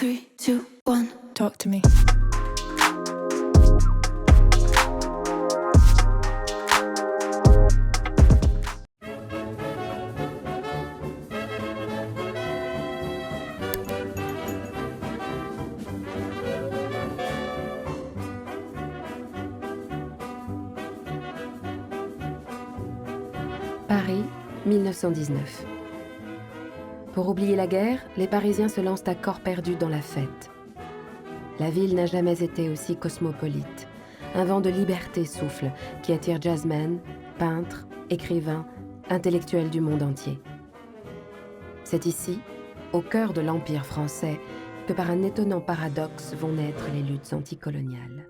3, 2, 1. Talk to me. Paris, 1919. Pour oublier la guerre, les Parisiens se lancent à corps perdu dans la fête. La ville n'a jamais été aussi cosmopolite. Un vent de liberté souffle qui attire jazzmen, peintres, écrivains, intellectuels du monde entier. C'est ici, au cœur de l'Empire français, que par un étonnant paradoxe vont naître les luttes anticoloniales.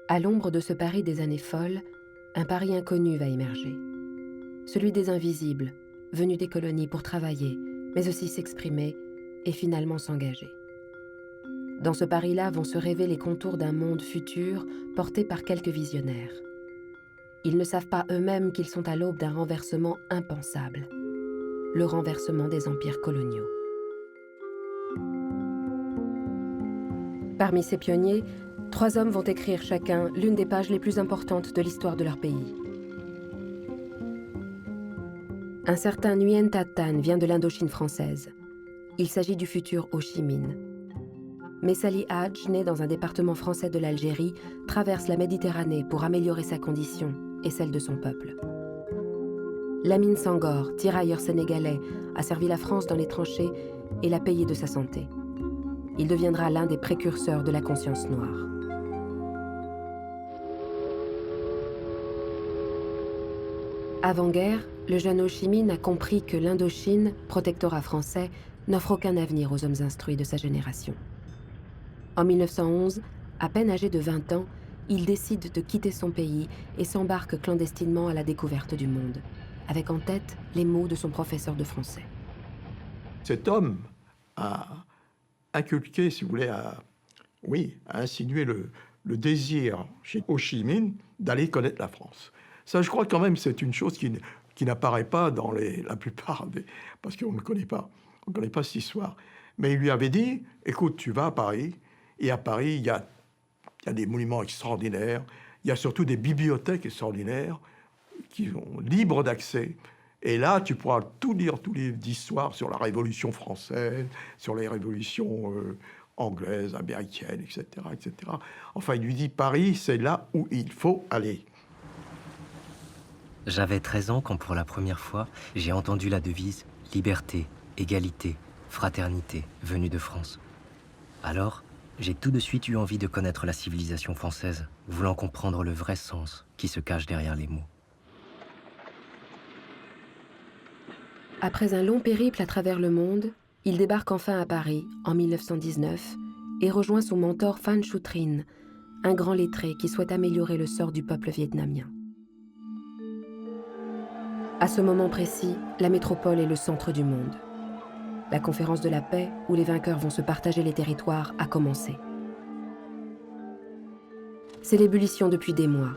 À l'ombre de ce Paris des années folles, un Paris inconnu va émerger. Celui des invisibles, venus des colonies pour travailler, mais aussi s'exprimer et finalement s'engager. Dans ce Paris-là vont se rêver les contours d'un monde futur porté par quelques visionnaires. Ils ne savent pas eux-mêmes qu'ils sont à l'aube d'un renversement impensable, le renversement des empires coloniaux. Parmi ces pionniers, 3 hommes vont écrire chacun l'une des pages les plus importantes de l'histoire de leur pays. Un certain Nguyen Thanh Tan vient de l'Indochine française. Il s'agit du futur Ho Chi Minh. Messali Hadj, né dans un département français de l'Algérie, traverse la Méditerranée pour améliorer sa condition et celle de son peuple. Lamine Senghor, tirailleur sénégalais, a servi la France dans les tranchées et l'a payé de sa santé. Il deviendra l'un des précurseurs de la conscience noire. Avant-guerre, le jeune Ho Chi Minh a compris que l'Indochine, protectorat français, n'offre aucun avenir aux hommes instruits de sa génération. En 1911, à peine âgé de 20 ans, il décide de quitter son pays et s'embarque clandestinement à la découverte du monde, avec en tête les mots de son professeur de français. Cet homme a inculqué, si vous voulez, a insinué le désir chez Ho Chi Minh d'aller connaître la France. Ça, je crois quand même, c'est une chose qui n'apparaît pas dans la plupart des... Parce qu'on ne connaît pas. On ne connaît pas cette histoire. Mais il lui avait dit, écoute, tu vas à Paris, et à Paris, il y a des monuments extraordinaires, il y a surtout des bibliothèques extraordinaires qui sont libres d'accès. Et là, tu pourras tout lire, tous les livres d'histoire sur la Révolution française, sur les révolutions anglaises, américaines, etc., etc. Enfin, il lui dit, Paris, c'est là où il faut aller. J'avais 13 ans quand pour la première fois, j'ai entendu la devise « Liberté, égalité, fraternité » venue de France. Alors, j'ai tout de suite eu envie de connaître la civilisation française, voulant comprendre le vrai sens qui se cache derrière les mots. Après un long périple à travers le monde, il débarque enfin à Paris en 1919 et rejoint son mentor Phan Chu Trinh, un grand lettré qui souhaite améliorer le sort du peuple vietnamien. À ce moment précis, la métropole est le centre du monde. La conférence de la paix, où les vainqueurs vont se partager les territoires, a commencé. C'est l'ébullition depuis des mois.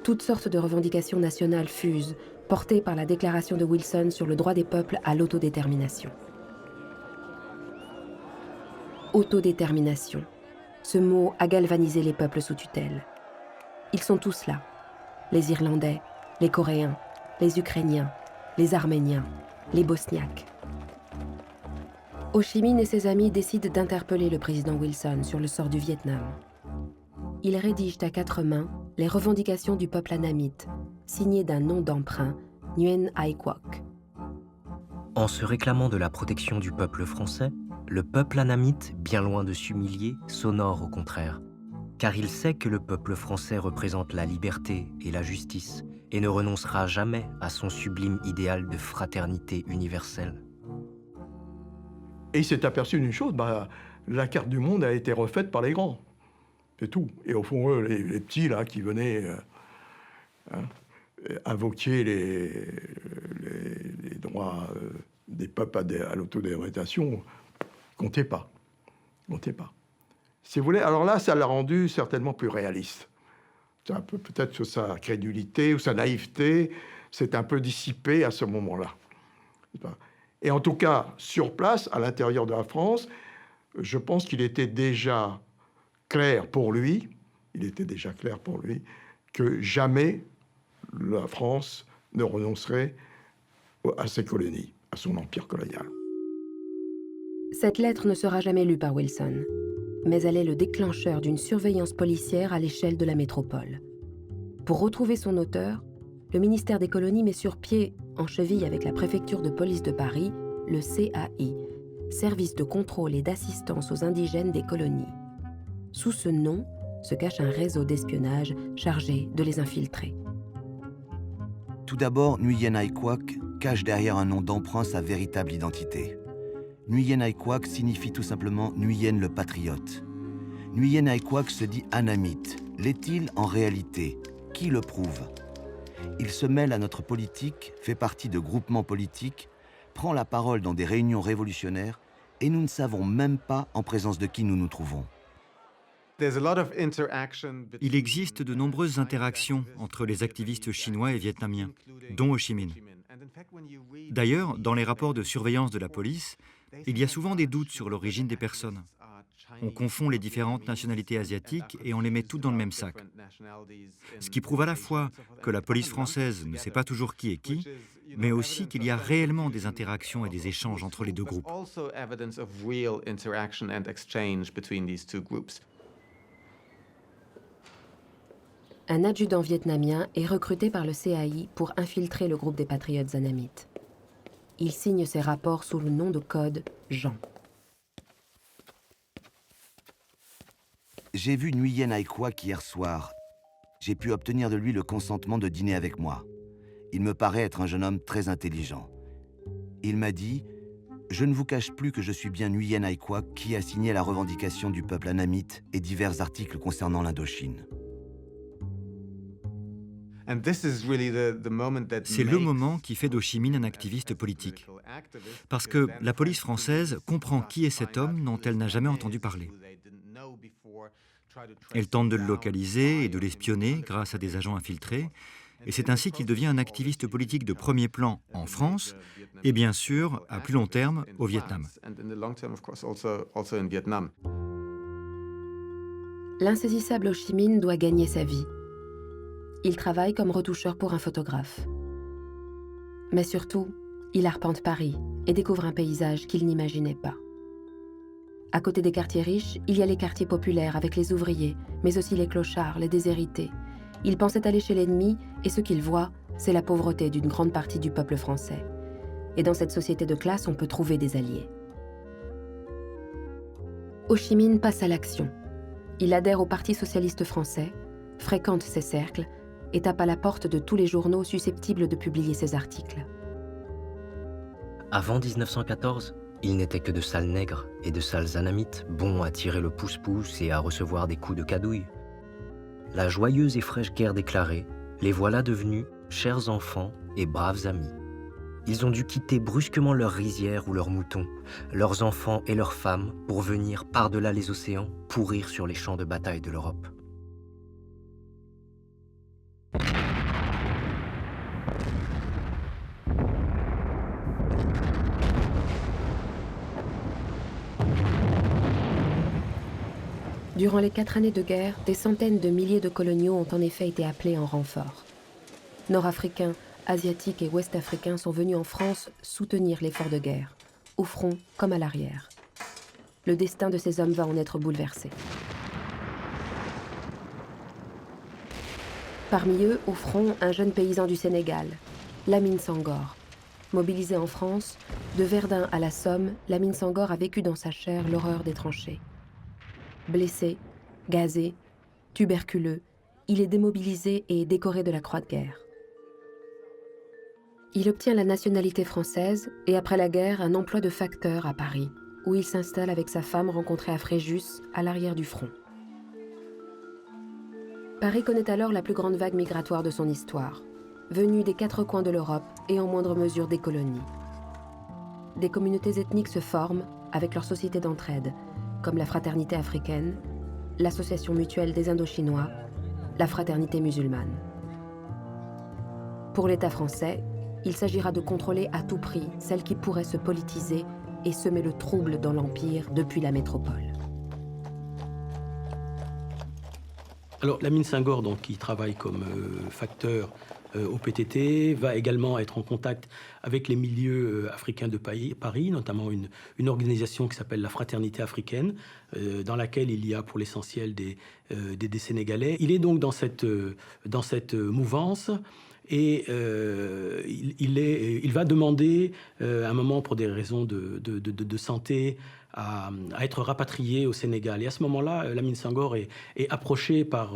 Toutes sortes de revendications nationales fusent, portées par la déclaration de Wilson sur le droit des peuples à l'autodétermination. Autodétermination. Ce mot a galvanisé les peuples sous tutelle. Ils sont tous là. Les Irlandais, les Coréens, les Ukrainiens, les Arméniens, les Bosniaques. Ho Chi Minh et ses amis décident d'interpeller le président Wilson sur le sort du Vietnam. Ils rédigent à 4 mains les revendications du peuple annamite, signées d'un nom d'emprunt, Nguyen Ai Quoc. En se réclamant de la protection du peuple français, le peuple annamite, bien loin de s'humilier, s'honore au contraire. Car il sait que le peuple français représente la liberté et la justice, et ne renoncera jamais à son sublime idéal de fraternité universelle. Et il s'est aperçu d'une chose, la carte du monde a été refaite par les grands. C'est tout. Et au fond, eux, les petits, là, qui venaient invoquer les droits des peuples à l'autodétermination, comptaient pas. Comptaient pas. Si vous voulez, alors là, ça l'a rendu certainement plus réaliste. C'est un peu, peut-être que sa crédulité ou sa naïveté s'est un peu dissipée à ce moment-là. Et en tout cas, sur place, à l'intérieur de la France, je pense qu'il était déjà clair pour lui, que jamais la France ne renoncerait à ses colonies, à son empire colonial. Cette lettre ne sera jamais lue par Wilson, mais elle est le déclencheur d'une surveillance policière à l'échelle de la métropole. Pour retrouver son auteur, le ministère des colonies met sur pied, en cheville avec la préfecture de police de Paris, le CAI, Service de contrôle et d'assistance aux indigènes des colonies. Sous ce nom se cache un réseau d'espionnage chargé de les infiltrer. Tout d'abord, Nguyen Ai Quoc cache derrière un nom d'emprunt sa véritable identité. Nguyen Ai Quoc signifie tout simplement Nguyen le patriote. Nguyen Ai Quoc se dit anamite. L'est-il en réalité? Qui le prouve? Il se mêle à notre politique, fait partie de groupements politiques, prend la parole dans des réunions révolutionnaires et nous ne savons même pas en présence de qui nous nous trouvons. Il existe de nombreuses interactions entre les activistes chinois et vietnamiens, dont Ho Chi Minh. D'ailleurs, dans les rapports de surveillance de la police, il y a souvent des doutes sur l'origine des personnes. On confond les différentes nationalités asiatiques et on les met toutes dans le même sac. Ce qui prouve à la fois que la police française ne sait pas toujours qui est qui, mais aussi qu'il y a réellement des interactions et des échanges entre les deux groupes. Un adjudant vietnamien est recruté par le CAI pour infiltrer le groupe des patriotes anamites. Il signe ses rapports sous le nom de code Jean. J'ai vu Nguyen Ai Quoc hier soir. J'ai pu obtenir de lui le consentement de dîner avec moi. Il me paraît être un jeune homme très intelligent. Il m'a dit « Je ne vous cache plus que je suis bien Nguyen Ai Quoc qui a signé la revendication du peuple anamite et divers articles concernant l'Indochine. » C'est le moment qui fait d'Ho Chi Minh un activiste politique. Parce que la police française comprend qui est cet homme dont elle n'a jamais entendu parler. Elle tente de le localiser et de l'espionner grâce à des agents infiltrés, et c'est ainsi qu'il devient un activiste politique de premier plan en France, et bien sûr, à plus long terme, au Vietnam. L'insaisissable Ho Chi Minh doit gagner sa vie. Il travaille comme retoucheur pour un photographe. Mais surtout, il arpente Paris et découvre un paysage qu'il n'imaginait pas. À côté des quartiers riches, il y a les quartiers populaires avec les ouvriers, mais aussi les clochards, les déshérités. Il pensait aller chez l'ennemi et ce qu'il voit, c'est la pauvreté d'une grande partie du peuple français. Et dans cette société de classe, on peut trouver des alliés. Ho Chi Minh passe à l'action. Il adhère au Parti socialiste français, fréquente ses cercles et tape à la porte de tous les journaux susceptibles de publier ses articles. Avant 1914, il n'était que de sales nègres et de sales anamites, bons à tirer le pouce-pouce et à recevoir des coups de cadouille. La joyeuse et fraîche guerre déclarée, les voilà devenus chers enfants et braves amis. Ils ont dû quitter brusquement leurs rizières ou leurs moutons, leurs enfants et leurs femmes pour venir par-delà les océans pourrir sur les champs de bataille de l'Europe. Durant les 4 années de guerre, des centaines de milliers de coloniaux ont en effet été appelés en renfort. Nord-africains, asiatiques et ouest-africains sont venus en France soutenir l'effort de guerre, au front comme à l'arrière. Le destin de ces hommes va en être bouleversé. Parmi eux, au front, un jeune paysan du Sénégal, Lamine Senghor. Mobilisé en France, de Verdun à la Somme, Lamine Senghor a vécu dans sa chair l'horreur des tranchées. Blessé, gazé, tuberculeux, il est démobilisé et décoré de la Croix de guerre. Il obtient la nationalité française et après la guerre, un emploi de facteur à Paris, où il s'installe avec sa femme rencontrée à Fréjus, à l'arrière du front. Paris connaît alors la plus grande vague migratoire de son histoire, venue des 4 coins de l'Europe et en moindre mesure des colonies. Des communautés ethniques se forment avec leur société d'entraide, comme la Fraternité africaine, l'Association mutuelle des Indochinois, la Fraternité musulmane. Pour l'État français, Il s'agira de contrôler à tout prix celle qui pourrait se politiser et semer le trouble dans l'Empire depuis la métropole. Alors, Lamine Senghor, donc, qui travaille comme facteur au PTT, va également être en contact avec les milieux africains de Paris, notamment une organisation qui s'appelle la Fraternité africaine, dans laquelle il y a pour l'essentiel des Sénégalais. Il est donc dans cette mouvance. Et il va demander, à un moment, pour des raisons de santé, à être rapatrié au Sénégal. Et à ce moment-là, Lamine Senghor est approché par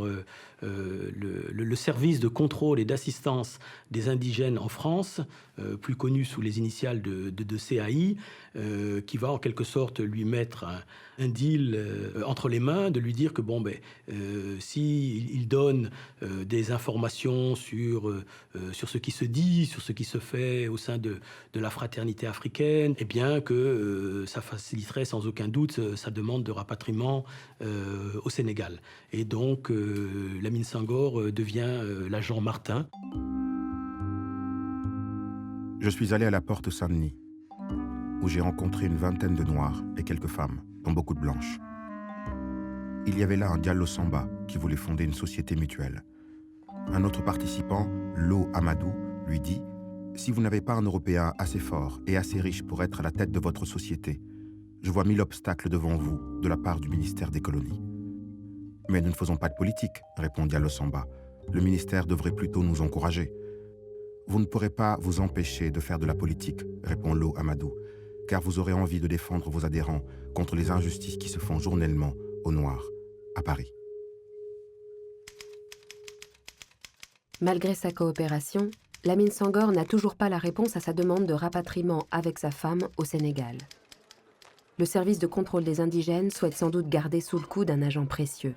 le service de contrôle et d'assistance des indigènes en France, plus connu sous les initiales de CAI, qui va en quelque sorte lui mettre un deal entre les mains, de lui dire que s'il donne des informations sur ce qui se dit, sur ce qui se fait au sein de la fraternité africaine, eh bien que ça faciliterait sans aucun doute sa demande de rapatriement au Sénégal. Et donc Lamine Senghor devient l'agent Martin. Je suis allé à la porte Saint-Denis, où j'ai rencontré une vingtaine de Noirs et quelques femmes, dont beaucoup de blanches. Il y avait là un Diallo Samba qui voulait fonder une société mutuelle. Un autre participant, Lo Amadou, lui dit « Si vous n'avez pas un Européen assez fort et assez riche pour être à la tête de votre société, je vois 1000 obstacles devant vous de la part du ministère des colonies. » « Mais nous ne faisons pas de politique, » répond Diallo Samba. « Le ministère devrait plutôt nous encourager. » « Vous ne pourrez pas vous empêcher de faire de la politique, » répond Lo Amadou, « car vous aurez envie de défendre vos adhérents contre les injustices qui se font journellement aux Noirs, à Paris. » Malgré sa coopération, Lamine Senghor n'a toujours pas la réponse à sa demande de rapatriement avec sa femme au Sénégal. Le service de contrôle des indigènes souhaite sans doute garder sous le coude un agent précieux.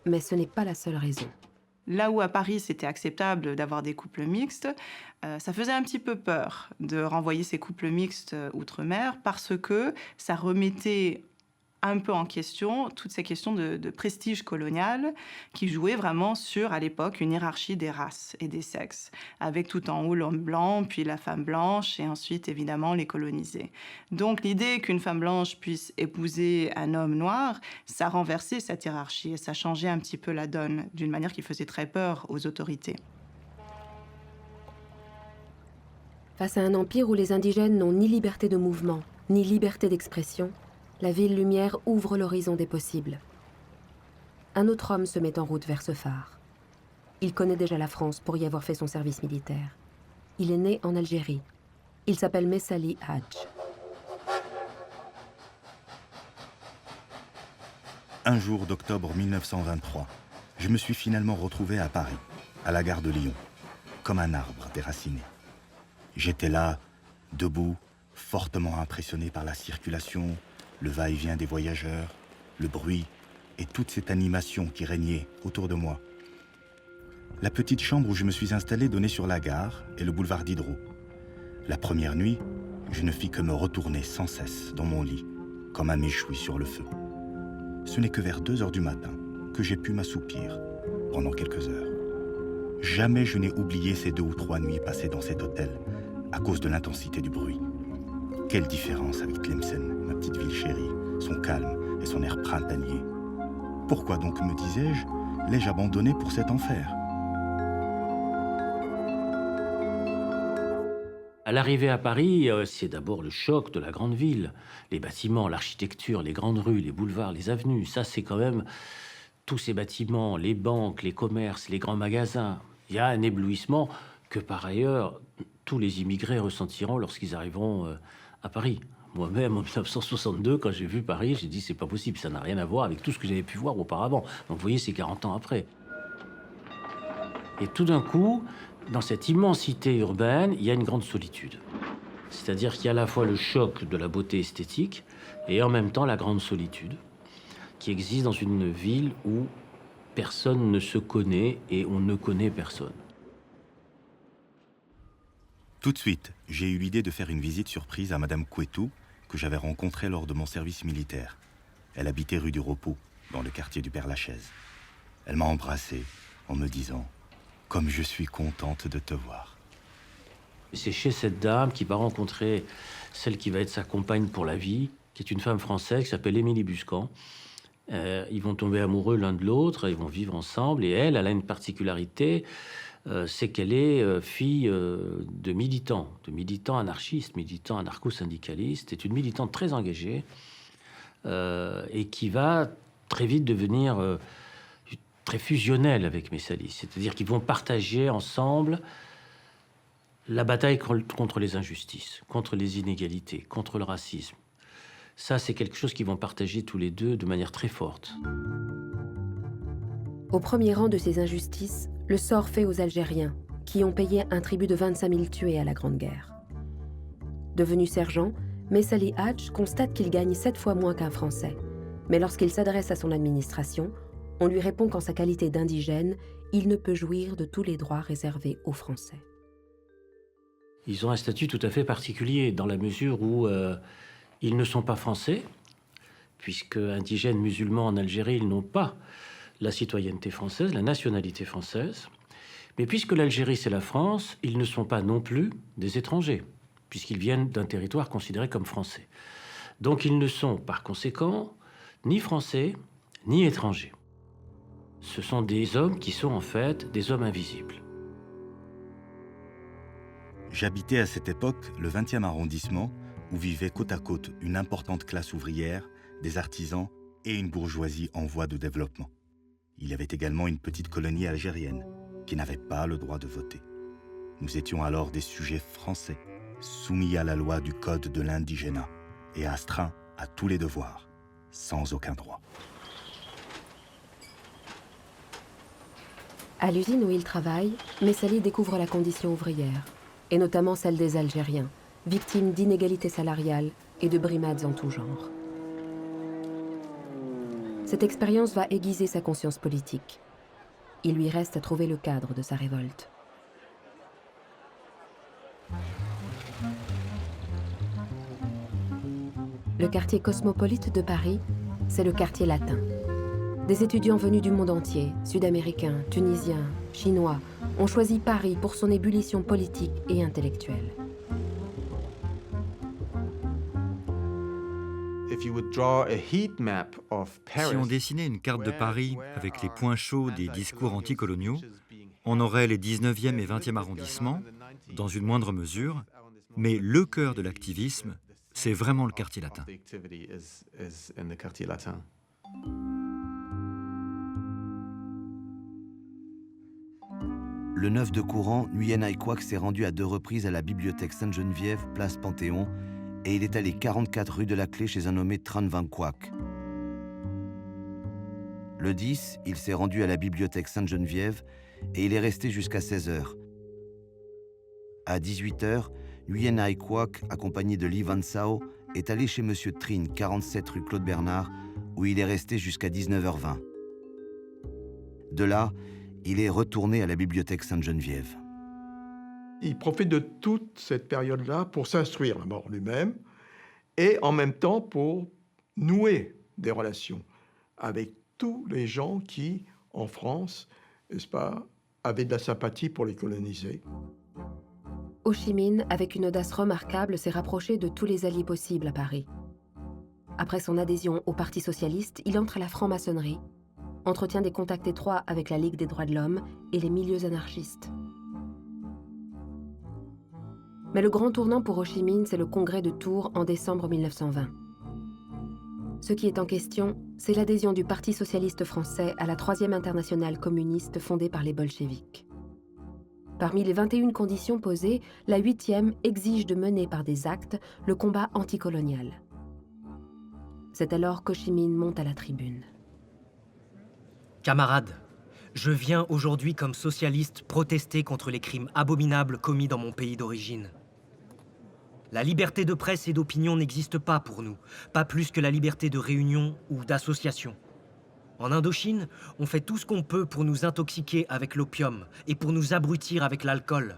Mais ce n'est pas la seule raison. Là où à Paris, c'était acceptable d'avoir des couples mixtes, ça faisait un petit peu peur de renvoyer ces couples mixtes outre-mer parce que ça remettait un peu en question toutes ces questions de prestige colonial qui jouaient vraiment sur, à l'époque, une hiérarchie des races et des sexes, avec tout en haut l'homme blanc, puis la femme blanche, et ensuite, évidemment, les colonisés. Donc, l'idée qu'une femme blanche puisse épouser un homme noir, ça renversait cette hiérarchie et ça changeait un petit peu la donne, d'une manière qui faisait très peur aux autorités. Face à un empire où les indigènes n'ont ni liberté de mouvement, ni liberté d'expression, la ville lumière ouvre l'horizon des possibles. Un autre homme se met en route vers ce phare. Il connaît déjà la France pour y avoir fait son service militaire. Il est né en Algérie. Il s'appelle Messali Hadj. Un jour d'octobre 1923, je me suis finalement retrouvé à Paris, à la gare de Lyon, comme un arbre déraciné. J'étais là, debout, fortement impressionné par la circulation, le va-et-vient des voyageurs, le bruit et toute cette animation qui régnait autour de moi. La petite chambre où je me suis installé donnait sur la gare et le boulevard Diderot. La première nuit, je ne fis que me retourner sans cesse dans mon lit, comme un méchoui sur le feu. Ce n'est que vers 2 heures du matin que j'ai pu m'assoupir pendant quelques heures. Jamais je n'ai oublié ces 2 ou 3 nuits passées dans cet hôtel à cause de l'intensité du bruit. Quelle différence avec Tlemcen, ma petite ville chérie, son calme et son air printanier. Pourquoi donc, me disais-je, l'ai-je abandonné pour cet enfer ? À l'arrivée à Paris, c'est d'abord le choc de la grande ville. Les bâtiments, l'architecture, les grandes rues, les boulevards, les avenues. Ça, c'est quand même tous ces bâtiments, les banques, les commerces, les grands magasins. Il y a un éblouissement que, par ailleurs, tous les immigrés ressentiront lorsqu'ils arriveront à Paris. Moi-même, en 1962, quand j'ai vu Paris, j'ai dit c'est pas possible, ça n'a rien à voir avec tout ce que j'avais pu voir auparavant. Donc vous voyez, c'est 40 ans après. Et tout d'un coup, dans cette immensité urbaine, il y a une grande solitude. C'est-à-dire qu'il y a à la fois le choc de la beauté esthétique et en même temps la grande solitude qui existe dans une ville où personne ne se connaît et on ne connaît personne. Tout de suite, j'ai eu l'idée de faire une visite surprise à Madame Couetou, que j'avais rencontrée lors de mon service militaire. Elle habitait rue du Repos, dans le quartier du Père-Lachaise. Elle m'a embrassé en me disant « Comme je suis contente de te voir ». C'est chez cette dame qu'il va rencontrer celle qui va être sa compagne pour la vie, qui est une femme française qui s'appelle Émilie Buscan. Ils vont tomber amoureux l'un de l'autre, ils vont vivre ensemble, et elle a une particularité, c'est qu'elle est fille de militants anarchistes, militants anarcho-syndicalistes, est une militante très engagée, et qui va très vite devenir très fusionnelle avec Messalis. C'est-à-dire qu'ils vont partager ensemble la bataille contre les injustices, contre les inégalités, contre le racisme. Ça, c'est quelque chose qu'ils vont partager tous les deux de manière très forte. Au premier rang de ces injustices, le sort fait aux Algériens, qui ont payé un tribut de 25 000 tués à la Grande Guerre. Devenu sergent, Messali Hadj constate qu'il gagne 7 fois moins qu'un Français. Mais lorsqu'il s'adresse à son administration, on lui répond qu'en sa qualité d'indigène, il ne peut jouir de tous les droits réservés aux Français. Ils ont un statut tout à fait particulier, dans la mesure où ils ne sont pas français, puisque indigènes musulmans en Algérie, ils n'ont pas la citoyenneté française, la nationalité française. Mais puisque l'Algérie, c'est la France, ils ne sont pas non plus des étrangers, puisqu'ils viennent d'un territoire considéré comme français. Donc ils ne sont, par conséquent, ni français, ni étrangers. Ce sont des hommes qui sont en fait des hommes invisibles. J'habitais à cette époque le 20e arrondissement, où vivait côte à côte une importante classe ouvrière, des artisans et une bourgeoisie en voie de développement. Il y avait également une petite colonie algérienne qui n'avait pas le droit de voter. Nous étions alors des sujets français, soumis à la loi du Code de l'indigénat et astreints à tous les devoirs, sans aucun droit. À l'usine où il travaille, Messali découvre la condition ouvrière, et notamment celle des Algériens, victimes d'inégalités salariales et de brimades en tout genre. Cette expérience va aiguiser sa conscience politique. Il lui reste à trouver le cadre de sa révolte. Le quartier cosmopolite de Paris, c'est le quartier latin. Des étudiants venus du monde entier, sud-américains, tunisiens, chinois, ont choisi Paris pour son ébullition politique et intellectuelle. Si on dessinait une carte de Paris avec les points chauds des discours anticoloniaux, on aurait les 19e et 20e arrondissements, dans une moindre mesure, mais le cœur de l'activisme, c'est vraiment le quartier latin. Le 9 de courant, Nguyen Ai Quoc s'est rendu à 2 reprises à la bibliothèque Sainte-Geneviève, place Panthéon, et il est allé 44 rue de la Clé chez un nommé Tran Van Quoc. Le 10, il s'est rendu à la bibliothèque Sainte-Geneviève et il est resté jusqu'à 16h. À 18h, Nguyen Ai Quoc, accompagné de Lee Van Sao, est allé chez Monsieur Trinh, 47 rue Claude Bernard, où il est resté jusqu'à 19h20. De là, il est retourné à la bibliothèque Sainte-Geneviève. Il profite de toute cette période-là pour s'instruire d'abord lui-même et en même temps pour nouer des relations avec tous les gens qui, en France, n'est-ce pas, avaient de la sympathie pour les colonisés. Ho Chi Minh, avec une audace remarquable, s'est rapproché de tous les alliés possibles à Paris. Après son adhésion au Parti socialiste, il entre à la franc-maçonnerie, entretient des contacts étroits avec la Ligue des droits de l'homme et les milieux anarchistes. Mais le grand tournant pour Ho Chi Minh, c'est le congrès de Tours en décembre 1920. Ce qui est en question, c'est l'adhésion du Parti socialiste français à la 3e internationale communiste fondée par les bolcheviks. Parmi les 21 conditions posées, la 8e exige de mener par des actes le combat anticolonial. C'est alors qu'Ho Chi Minh monte à la tribune. Camarades, je viens aujourd'hui comme socialiste protester contre les crimes abominables commis dans mon pays d'origine. La liberté de presse et d'opinion n'existe pas pour nous, pas plus que la liberté de réunion ou d'association. En Indochine, on fait tout ce qu'on peut pour nous intoxiquer avec l'opium et pour nous abrutir avec l'alcool.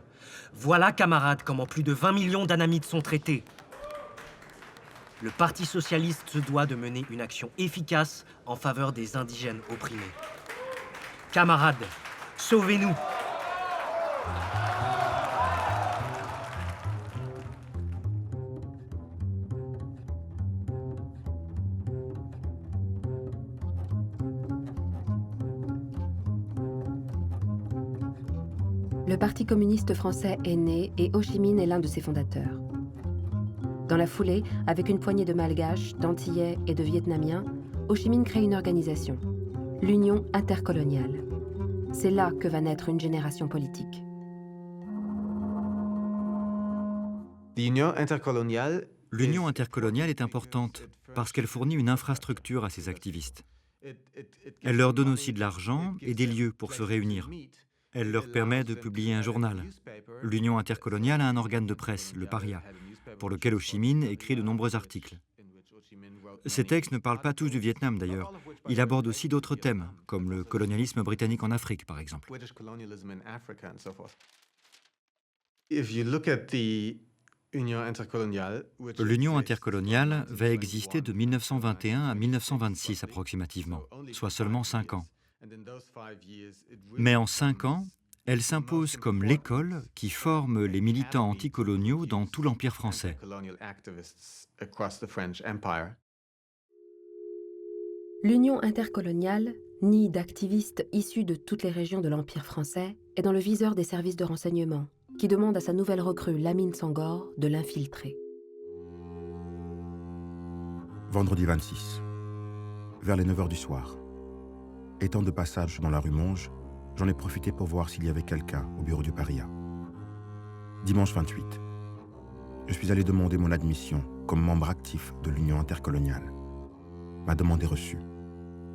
Voilà, camarades, comment plus de 20 millions d'anamites sont traités. Le Parti socialiste se doit de mener une action efficace en faveur des indigènes opprimés. Camarades, sauvez-nous! Le Parti communiste français est né et Ho Chi Minh est l'un de ses fondateurs. Dans la foulée, avec une poignée de Malgaches, d'Antillais et de Vietnamiens, Ho Chi Minh crée une organisation, l'Union intercoloniale. C'est là que va naître une génération politique. L'Union intercoloniale est importante parce qu'elle fournit une infrastructure à ses activistes. Elle leur donne aussi de l'argent et des lieux pour se réunir. Elle leur permet de publier un journal. L'Union intercoloniale a un organe de presse, le Paria, pour lequel Ho Chi Minh écrit de nombreux articles. Ces textes ne parlent pas tous du Vietnam d'ailleurs. Il aborde aussi d'autres thèmes, comme le colonialisme britannique en Afrique, par exemple. L'Union intercoloniale va exister de 1921 à 1926 approximativement, soit seulement 5 ans. Mais en 5 ans, elle s'impose comme l'école qui forme les militants anticoloniaux dans tout l'Empire français. L'Union intercoloniale, nid d'activistes issus de toutes les régions de l'Empire français, est dans le viseur des services de renseignement, qui demande à sa nouvelle recrue Lamine Sangor de l'infiltrer. Vendredi 26, vers les 9h du soir. Étant de passage dans la rue Monge, j'en ai profité pour voir s'il y avait quelqu'un au bureau du Paria. Dimanche 28, je suis allé demander mon admission comme membre actif de l'Union intercoloniale. Ma demande est reçue.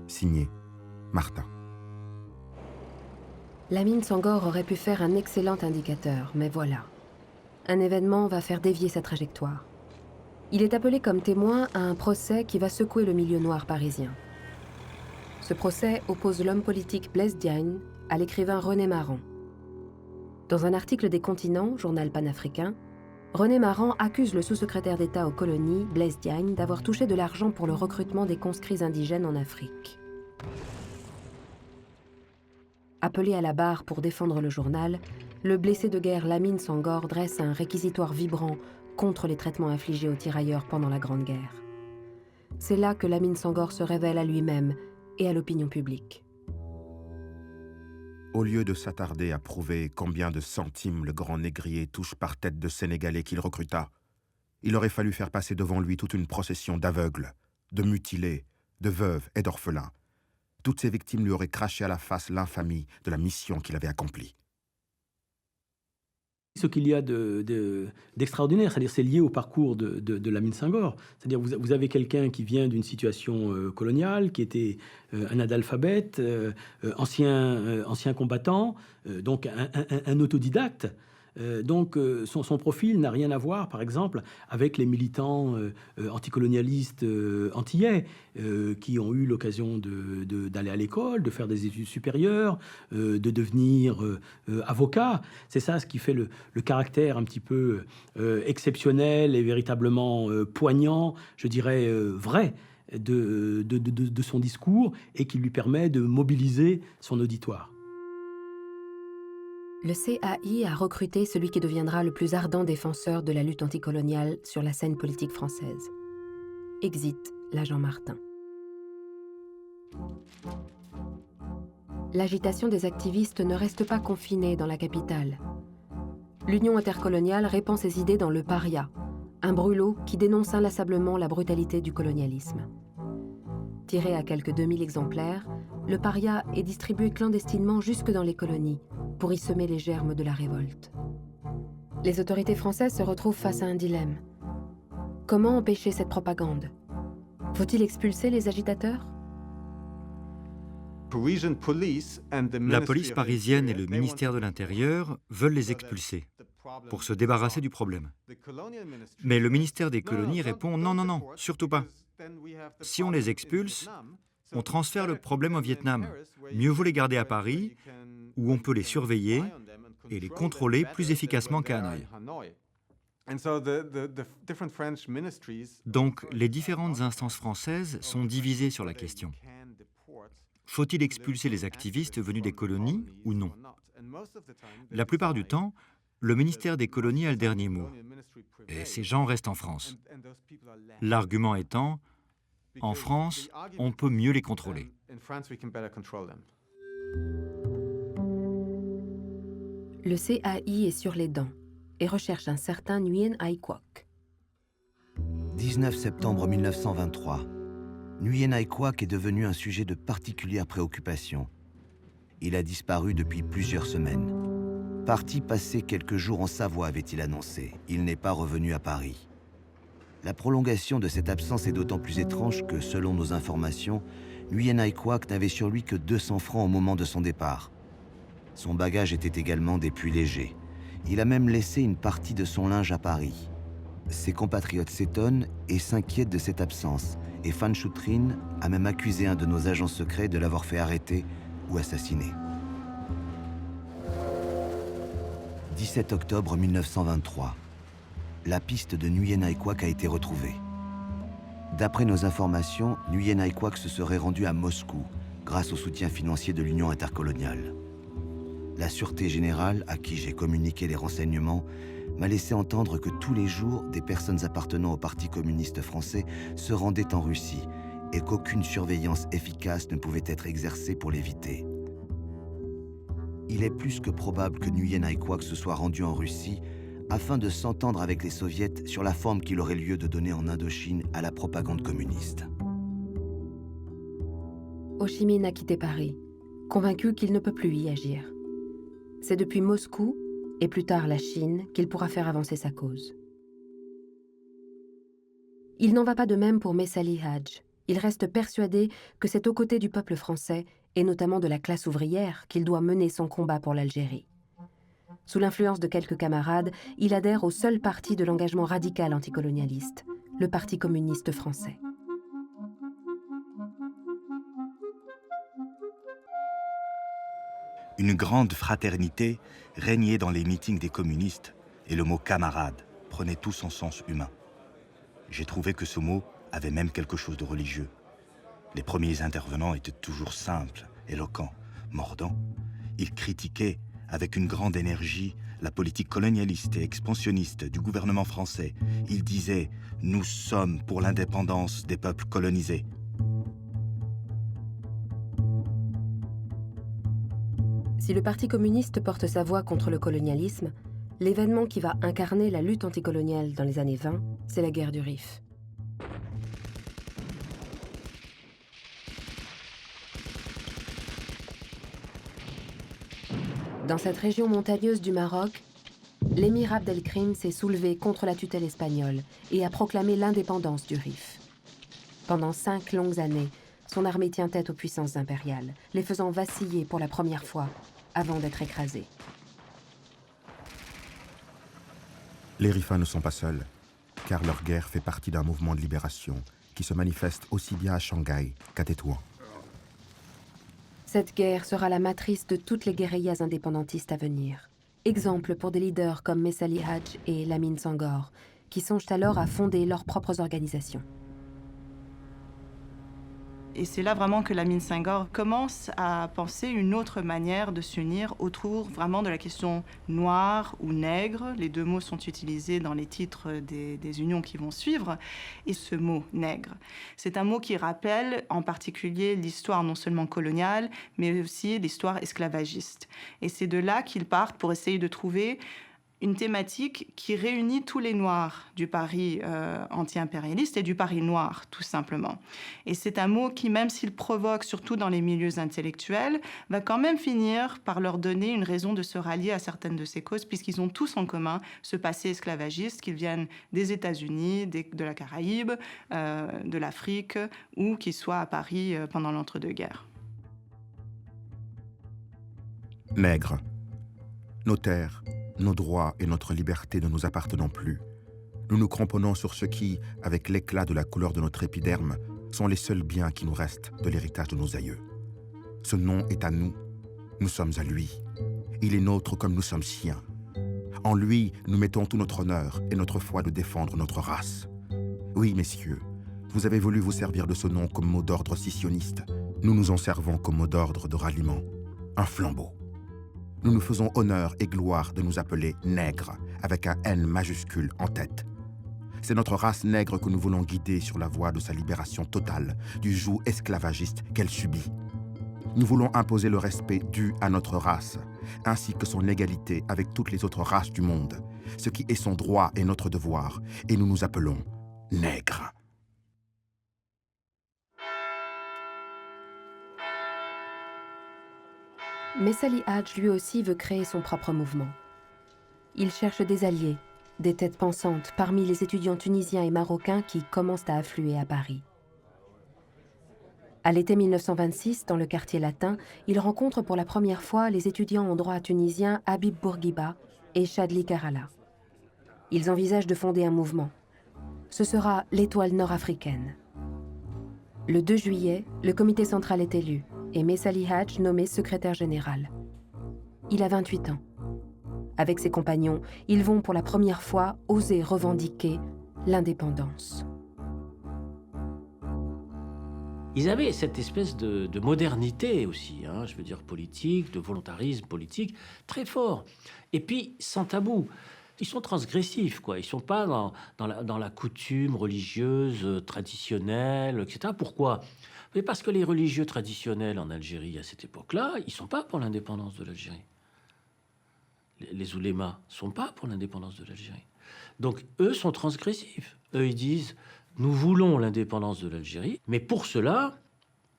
Signé Martin. Lamine Sangor aurait pu faire un excellent indicateur, mais voilà. Un événement va faire dévier sa trajectoire. Il est appelé comme témoin à un procès qui va secouer le milieu noir parisien. Ce procès oppose l'homme politique Blaise Diagne à l'écrivain René Maran. Dans un article des Continents, journal panafricain, René Maran accuse le sous-secrétaire d'État aux colonies, Blaise Diagne, d'avoir touché de l'argent pour le recrutement des conscrits indigènes en Afrique. Appelé à la barre pour défendre le journal, le blessé de guerre Lamine Sangor dresse un réquisitoire vibrant contre les traitements infligés aux tirailleurs pendant la Grande Guerre. C'est là que Lamine Sangor se révèle à lui-même et à l'opinion publique. Au lieu de s'attarder à prouver combien de centimes le grand négrier touche par tête de Sénégalais qu'il recruta, il aurait fallu faire passer devant lui toute une procession d'aveugles, de mutilés, de veuves et d'orphelins. Toutes ces victimes lui auraient craché à la face l'infamie de la mission qu'il avait accomplie. Ce qu'il y a d'extraordinaire, c'est-à-dire c'est lié au parcours de Lamine Sangor. C'est-à-dire vous avez quelqu'un qui vient d'une situation coloniale, qui était un analphabète, ancien combattant, donc un autodidacte. Donc son profil n'a rien à voir, par exemple, avec les militants anticolonialistes antillais qui ont eu l'occasion d'aller à l'école, de faire des études supérieures, de devenir avocat. C'est ça ce qui fait le caractère un petit peu exceptionnel et véritablement poignant, je dirais vrai, de son discours et qui lui permet de mobiliser son auditoire. Le CAI a recruté celui qui deviendra le plus ardent défenseur de la lutte anticoloniale sur la scène politique française. Exit l'agent Martin. L'agitation des activistes ne reste pas confinée dans la capitale. L'Union intercoloniale répand ses idées dans le Paria, un brûlot qui dénonce inlassablement la brutalité du colonialisme. Tiré à quelques 2000 exemplaires, le Paria est distribué clandestinement jusque dans les colonies, pour y semer les germes de la révolte. Les autorités françaises se retrouvent face à un dilemme. Comment empêcher cette propagande? Faut-il expulser les agitateurs? La police parisienne et le ministère de l'Intérieur veulent les expulser pour se débarrasser du problème. Mais le ministère des colonies répond « Non, non, non, surtout pas. Si on les expulse, on transfère le problème au Vietnam. Mieux vaut les garder à Paris, où on peut les surveiller et les contrôler plus efficacement qu'à Hanoï. » Donc, les différentes instances françaises sont divisées sur la question. Faut-il expulser les activistes venus des colonies ou non? La plupart du temps, le ministère des colonies a le dernier mot. Et ces gens restent en France. L'argument étant, en France, on peut mieux les contrôler. Le CAI est sur les dents et recherche un certain Nguyen Ai Quoc. 19 septembre 1923. Nguyen Ai Quoc est devenu un sujet de particulière préoccupation. Il a disparu depuis plusieurs semaines. Parti passer quelques jours en Savoie, avait-il annoncé. Il n'est pas revenu à Paris. La prolongation de cette absence est d'autant plus étrange que, selon nos informations, Nguyen Ai Quoc n'avait sur lui que 200 francs au moment de son départ. Son bagage était également des plus légers. Il a même laissé une partie de son linge à Paris. Ses compatriotes s'étonnent et s'inquiètent de cette absence, et Phan Chu Trinh a même accusé un de nos agents secrets de l'avoir fait arrêter ou assassiner. 17 octobre 1923. La piste de Nguyen Ai Quoc a été retrouvée. D'après nos informations, Nguyen Ai Quoc se serait rendu à Moscou grâce au soutien financier de l'Union intercoloniale. La Sûreté générale, à qui j'ai communiqué les renseignements, m'a laissé entendre que tous les jours, des personnes appartenant au Parti communiste français se rendaient en Russie et qu'aucune surveillance efficace ne pouvait être exercée pour l'éviter. Il est plus que probable que Nguyen Ai Quoc se soit rendu en Russie afin de s'entendre avec les soviets sur la forme qu'il aurait lieu de donner en Indochine à la propagande communiste. Ho Chi Minh a quitté Paris, convaincu qu'il ne peut plus y agir. C'est depuis Moscou, et plus tard la Chine, qu'il pourra faire avancer sa cause. Il n'en va pas de même pour Messali Hadj. Il reste persuadé que c'est aux côtés du peuple français, et notamment de la classe ouvrière, qu'il doit mener son combat pour l'Algérie. Sous l'influence de quelques camarades, il adhère au seul parti de l'engagement radical anticolonialiste, le Parti communiste français. Une grande fraternité régnait dans les meetings des communistes et le mot « camarade » prenait tout son sens humain. J'ai trouvé que ce mot avait même quelque chose de religieux. Les premiers intervenants étaient toujours simples, éloquents, mordants. Ils critiquaient avec une grande énergie la politique colonialiste et expansionniste du gouvernement français. Ils disaient « Nous sommes pour l'indépendance des peuples colonisés ». Si le Parti communiste porte sa voix contre le colonialisme, l'événement qui va incarner la lutte anticoloniale dans les années 20, c'est la guerre du Rif. Dans cette région montagneuse du Maroc, l'émir Abdelkrim s'est soulevé contre la tutelle espagnole et a proclamé l'indépendance du Rif. Pendant 5 longues années, son armée tient tête aux puissances impériales, les faisant vaciller pour la première fois avant d'être écrasée. Les Rifins ne sont pas seuls, car leur guerre fait partie d'un mouvement de libération qui se manifeste aussi bien à Shanghai qu'à Tétouan. Cette guerre sera la matrice de toutes les guérillas indépendantistes à venir. Exemple pour des leaders comme Messali Hadj et Lamine Sangor, qui songent alors à fonder leurs propres organisations. Et c'est là vraiment que Lamine Senghor commence à penser une autre manière de s'unir autour vraiment de la question noire ou nègre. Les deux mots sont utilisés dans les titres des unions qui vont suivre. Et ce mot nègre, c'est un mot qui rappelle en particulier l'histoire non seulement coloniale, mais aussi l'histoire esclavagiste. Et c'est de là qu'ils partent pour essayer de trouver une thématique qui réunit tous les Noirs du Paris anti-impérialiste et du Paris noir, tout simplement. Et c'est un mot qui, même s'il provoque, surtout dans les milieux intellectuels, va quand même finir par leur donner une raison de se rallier à certaines de ces causes, puisqu'ils ont tous en commun ce passé esclavagiste, qu'ils viennent des États-Unis, de la Caraïbe, de l'Afrique, ou qu'ils soient à Paris pendant l'entre-deux-guerres. Nègres, nos terres, nos droits et notre liberté ne nous appartenant plus. Nous nous cramponnons sur ce qui, avec l'éclat de la couleur de notre épiderme, sont les seuls biens qui nous restent de l'héritage de nos aïeux. Ce nom est à nous, nous sommes à lui. Il est nôtre comme nous sommes siens. En lui, nous mettons tout notre honneur et notre foi de défendre notre race. Oui, messieurs, vous avez voulu vous servir de ce nom comme mot d'ordre scissionniste. Nous nous en servons comme mot d'ordre de ralliement. Un flambeau. Nous nous faisons honneur et gloire de nous appeler nègres, avec un N majuscule en tête. C'est notre race nègre que nous voulons guider sur la voie de sa libération totale du joug esclavagiste qu'elle subit. Nous voulons imposer le respect dû à notre race, ainsi que son égalité avec toutes les autres races du monde, ce qui est son droit et notre devoir, et nous nous appelons nègres. Mais Salih Hadj lui aussi veut créer son propre mouvement. Il cherche des alliés, des têtes pensantes parmi les étudiants tunisiens et marocains qui commencent à affluer à Paris. À l'été 1926, dans le quartier latin, il rencontre pour la première fois les étudiants en droit tunisiens Habib Bourguiba et Chadli Karala. Ils envisagent de fonder un mouvement. Ce sera l'Étoile nord-africaine. Le 2 juillet, le comité central est élu et met Salih Hadj nommé secrétaire général. Il a 28 ans. Avec ses compagnons, ils vont pour la première fois oser revendiquer l'indépendance. Ils avaient cette espèce de modernité aussi, hein, je veux dire politique, de volontarisme politique, très fort. Et puis, sans tabou. Ils sont transgressifs, quoi. Ils ne sont pas dans la coutume religieuse traditionnelle, etc. Pourquoi? Mais parce que les religieux traditionnels en Algérie, à cette époque-là, ils ne sont pas pour l'indépendance de l'Algérie. Les oulémas ne sont pas pour l'indépendance de l'Algérie. Donc, eux sont transgressifs. Eux, ils disent, nous voulons l'indépendance de l'Algérie, mais pour cela,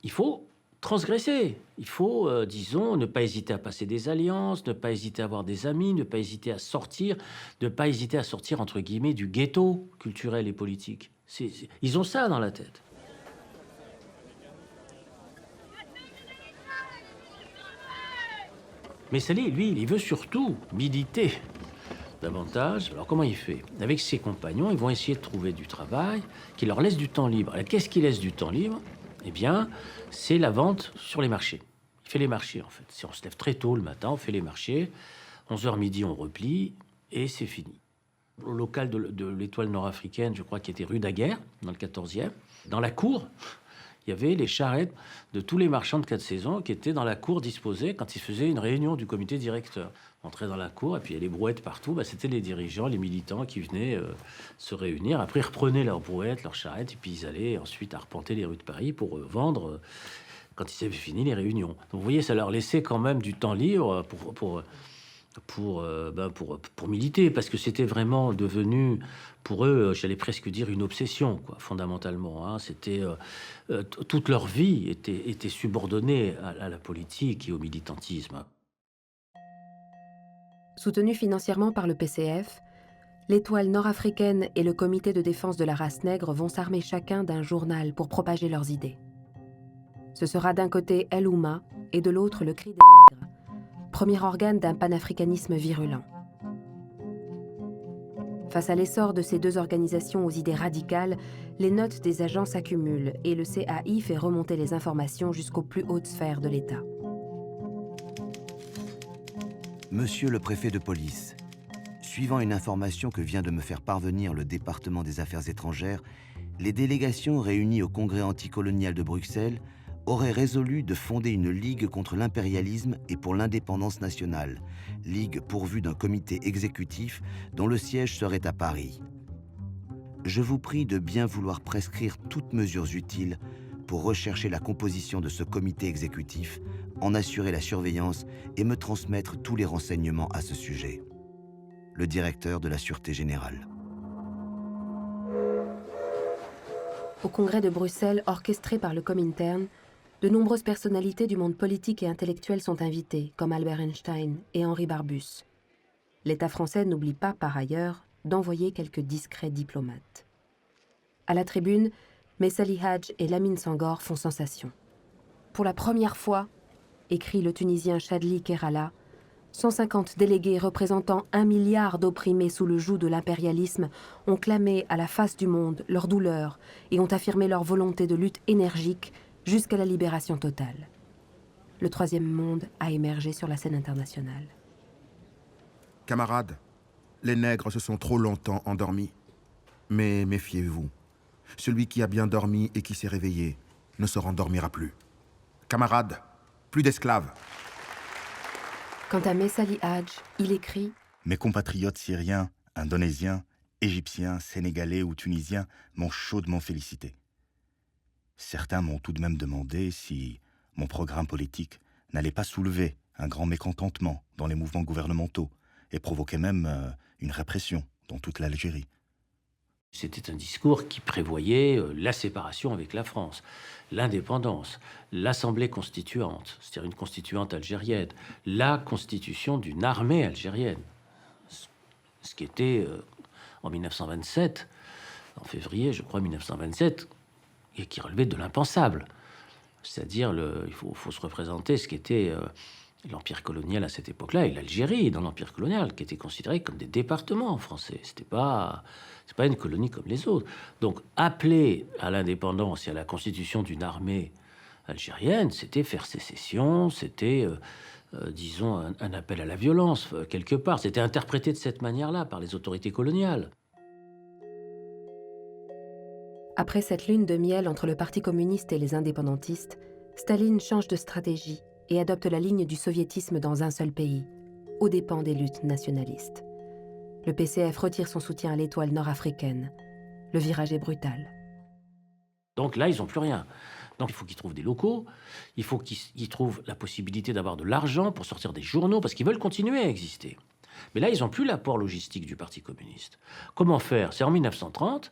il faut transgresser. Il faut, disons, ne pas hésiter à passer des alliances, ne pas hésiter à avoir des amis, ne pas hésiter à sortir, ne pas hésiter à sortir, entre guillemets, du ghetto culturel et politique. Ils ont ça dans la tête. Mais Salih, lui, il veut surtout militer davantage. Alors comment il fait? Avec ses compagnons, ils vont essayer de trouver du travail qui leur laisse du temps libre. Alors qu'est-ce qui laisse du temps libre? Eh bien, c'est la vente sur les marchés. Il fait les marchés, en fait. Si on se lève très tôt le matin, on fait les marchés. 11h midi, on replie et c'est fini. Au local de l'Étoile nord-africaine, je crois, qui était rue Daguerre, dans le 14e, dans la cour, il y avait les charrettes de tous les marchands de 4 saisons qui étaient dans la cour disposées quand ils faisaient une réunion du comité directeur. On entrait dans la cour et puis il y a les brouettes partout. Bah, c'était les dirigeants, les militants qui venaient se réunir. Après, ils reprenaient leurs brouettes, leurs charrettes et puis ils allaient ensuite arpenter les rues de Paris pour vendre quand ils avaient fini les réunions. Donc vous voyez, ça leur laissait quand même du temps libre pour militer, parce que c'était vraiment devenu pour eux, j'allais presque dire, une obsession, quoi, fondamentalement. Hein. C'était toute leur vie était subordonnée à la politique et au militantisme. Soutenus financièrement par le PCF, l'Étoile nord-africaine et le Comité de défense de la race nègre vont s'armer chacun d'un journal pour propager leurs idées. Ce sera d'un côté El Oumma et de l'autre le Cri des Nègres, premier organe d'un panafricanisme virulent. Face à l'essor de ces deux organisations aux idées radicales, les notes des agents s'accumulent et le CAI fait remonter les informations jusqu'aux plus hautes sphères de l'État. Monsieur le préfet de police, suivant une information que vient de me faire parvenir le département des Affaires étrangères, les délégations réunies au Congrès anticolonial de Bruxelles auraient résolu de fonder une ligue contre l'impérialisme et pour l'indépendance nationale, ligue pourvue d'un comité exécutif dont le siège serait à Paris. Je vous prie de bien vouloir prescrire toutes mesures utiles pour rechercher la composition de ce comité exécutif, en assurer la surveillance et me transmettre tous les renseignements à ce sujet. Le directeur de la Sûreté Générale. Au congrès de Bruxelles, orchestré par le Comintern, de nombreuses personnalités du monde politique et intellectuel sont invitées, comme Albert Einstein et Henri Barbusse. L'État français n'oublie pas, par ailleurs, d'envoyer quelques discrets diplomates. À la tribune, Salih Hadj et Lamine Senghor font sensation. Pour la première fois, écrit le Tunisien Chadli Kerala, 150 délégués représentant 1 milliard d'opprimés sous le joug de l'impérialisme ont clamé à la face du monde leur douleur et ont affirmé leur volonté de lutte énergique jusqu'à la libération totale. Le troisième monde a émergé sur la scène internationale. Camarades, les nègres se sont trop longtemps endormis. Mais méfiez-vous. Celui qui a bien dormi et qui s'est réveillé ne se rendormira plus. Camarades, plus d'esclaves. Quant à Salih Hadj, il écrit « Mes compatriotes syriens, indonésiens, égyptiens, sénégalais ou tunisiens m'ont chaudement félicité. Certains m'ont tout de même demandé si, mon programme politique n'allait pas soulever un grand mécontentement dans les mouvements gouvernementaux et provoquer même une répression dans toute l'Algérie. C'était un discours qui prévoyait la séparation avec la France, l'indépendance, l'Assemblée constituante, c'est-à-dire une constituante algérienne, la constitution d'une armée algérienne. Ce qui était en 1927, en février, je crois, 1927, et qui relevait de l'impensable. C'est-à-dire, il faut se représenter ce qu'était l'Empire colonial à cette époque-là, et l'Algérie dans l'Empire colonial, qui était considéré comme des départements français. C'est pas une colonie comme les autres. Donc, appeler à l'indépendance et à la constitution d'une armée algérienne, c'était faire sécession, c'était, disons, un appel à la violence, quelque part. C'était interprété de cette manière-là par les autorités coloniales. Après cette lune de miel entre le Parti communiste et les indépendantistes, Staline change de stratégie et adopte la ligne du soviétisme dans un seul pays, aux dépens des luttes nationalistes. Le PCF retire son soutien à l'étoile nord-africaine. Le virage est brutal. Donc là, ils n'ont plus rien. Donc il faut qu'ils trouvent des locaux, il faut qu'ils trouvent la possibilité d'avoir de l'argent pour sortir des journaux, parce qu'ils veulent continuer à exister. Mais là, ils n'ont plus l'apport logistique du Parti communiste. Comment faire? C'est en 1930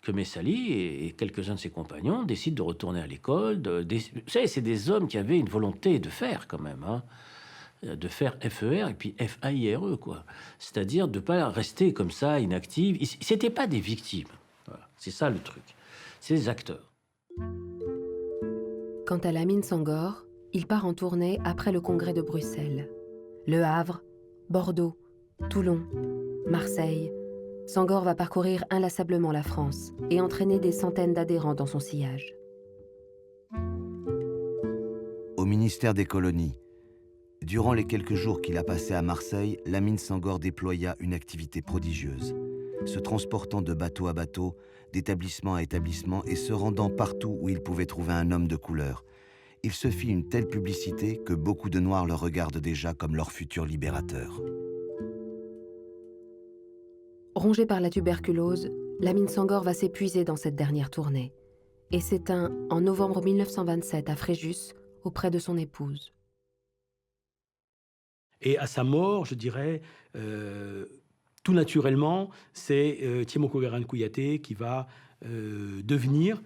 que Messali et quelques-uns de ses compagnons décident de retourner à l'école. Vous savez, c'est des hommes qui avaient une volonté de faire quand même, hein, de faire FER et puis FAIRE, quoi. C'est-à-dire de ne pas rester comme ça, inactifs. C'était pas des victimes. Voilà. C'est ça le truc. C'est des acteurs. Quant à Lamine Senghor, il part en tournée après le congrès de Bruxelles. Le Havre, Bordeaux, Toulon, Marseille. Senghor va parcourir inlassablement la France et entraîner des centaines d'adhérents dans son sillage. Au ministère des colonies, durant les quelques jours qu'il a passés à Marseille, Lamine Senghor déploya une activité prodigieuse, se transportant de bateau à bateau, d'établissement à établissement et se rendant partout où il pouvait trouver un homme de couleur. Il se fit une telle publicité que beaucoup de Noirs le regardent déjà comme leur futur libérateur. Rongé par la tuberculose, Lamine Senghor va s'épuiser dans cette dernière tournée et s'éteint en novembre 1927 à Fréjus auprès de son épouse. Et à sa mort, je dirais, tout naturellement, c'est Thiemoko Garan Kouyaté qui va devenir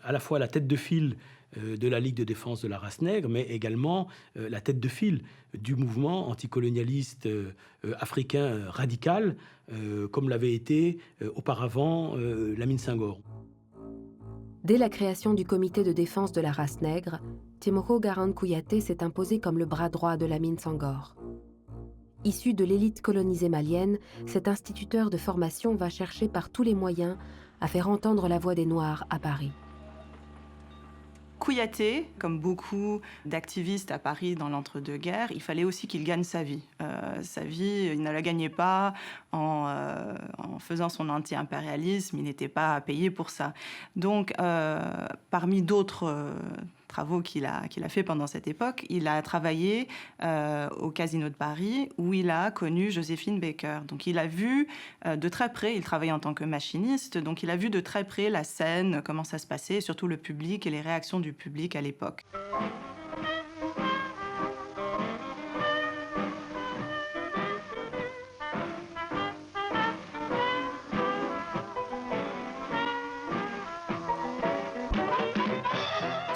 à la fois la tête de file de la Ligue de défense de la race nègre, mais également la tête de file du mouvement anticolonialiste africain radical, comme l'avait été auparavant Lamine Senghor. Dès la création du comité de défense de la race nègre, Thiemoko Garan Kouyaté s'est imposé comme le bras droit de Lamine Senghor. Issu de l'élite colonisée malienne, cet instituteur de formation va chercher par tous les moyens à faire entendre la voix des Noirs à Paris. Kouyaté, comme beaucoup d'activistes à Paris dans l'entre-deux-guerres, il fallait aussi qu'il gagne sa vie. Sa vie, il ne la gagnait pas en faisant son anti-impérialisme, il n'était pas payé pour ça. Donc, parmi d'autres travaux qu'il a fait pendant cette époque, il a travaillé au Casino de Paris où il a connu Joséphine Baker. Donc il a vu de très près, il travaillait en tant que machiniste, donc il a vu de très près la scène, comment ça se passait, et surtout le public et les réactions du public à l'époque.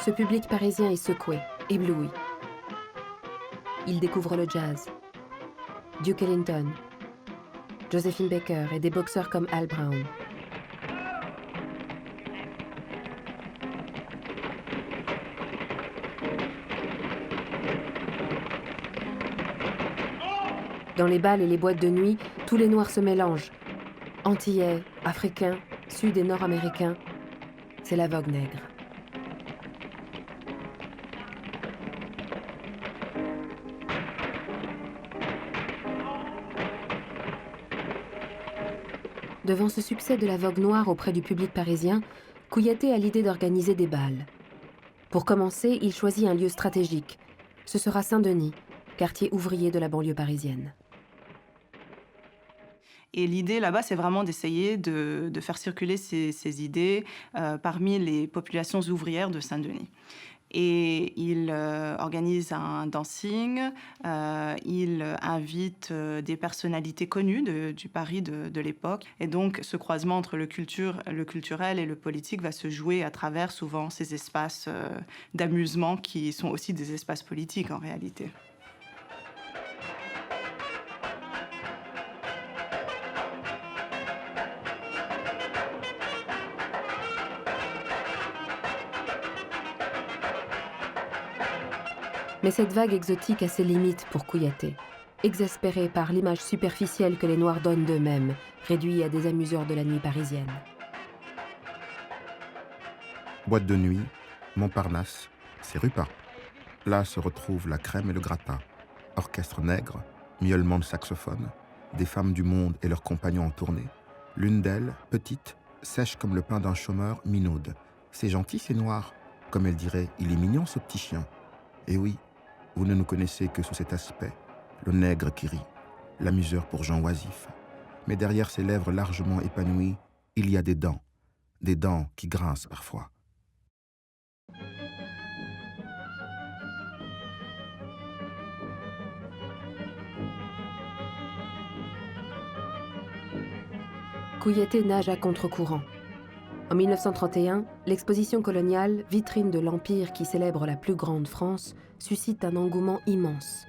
Ce public parisien est secoué, ébloui. Il découvre le jazz, Duke Ellington, Joséphine Baker et des boxeurs comme Al Brown. Dans les bals et les boîtes de nuit, tous les Noirs se mélangent. Antillais, Africains, Sud- et Nord-Américains, c'est la vogue nègre. Devant ce succès de la vogue noire auprès du public parisien, Kouyaté a l'idée d'organiser des bals. Pour commencer, il choisit un lieu stratégique. Ce sera Saint-Denis, quartier ouvrier de la banlieue parisienne. Et l'idée là-bas, c'est vraiment d'essayer de faire circuler ces idées parmi les populations ouvrières de Saint-Denis. Et il organise un dancing, il invite des personnalités connues du Paris de l'époque. Et donc, ce croisement entre le culturel et le politique va se jouer à travers souvent ces espaces d'amusement qui sont aussi des espaces politiques en réalité. Mais cette vague exotique a ses limites pour Kouyaté. Exaspéré par l'image superficielle que les Noirs donnent d'eux-mêmes, réduits à des amuseurs de la nuit parisienne. Boîte de nuit, Montparnasse, c'est Rupin. Là se retrouvent la crème et le gratin. Orchestre nègre, miaulement de saxophone, des femmes du monde et leurs compagnons en tournée. L'une d'elles, petite, sèche comme le pain d'un chômeur, minaude. C'est gentil, c'est noir. Comme elle dirait, il est mignon ce petit chien. Et oui, vous ne nous connaissez que sous cet aspect, le nègre qui rit, l'amuseur pour gens oisifs. Mais derrière ses lèvres largement épanouies, il y a des dents qui grincent parfois. Kouyaté nage à contre-courant. En 1931, l'exposition coloniale, vitrine de l'Empire qui célèbre la plus grande France, suscite un engouement immense.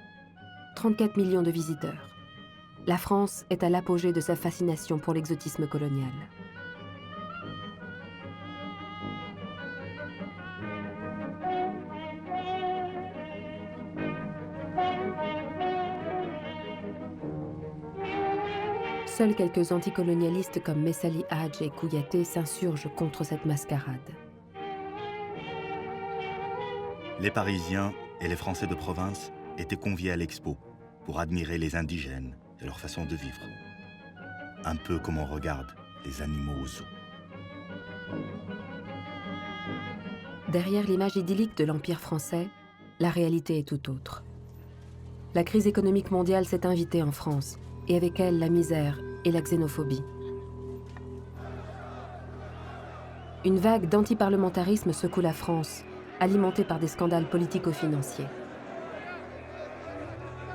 34 millions de visiteurs. La France est à l'apogée de sa fascination pour l'exotisme colonial. Seuls quelques anticolonialistes comme Messali Hadj et Kouyaté s'insurgent contre cette mascarade. Les Parisiens et les Français de province étaient conviés à l'expo pour admirer les indigènes et leur façon de vivre. Un peu comme on regarde les animaux au zoo. Derrière l'image idyllique de l'Empire français, la réalité est tout autre. La crise économique mondiale s'est invitée en France, et avec elle la misère et la xénophobie. Une vague d'antiparlementarisme secoue la France, alimentée par des scandales politico-financiers.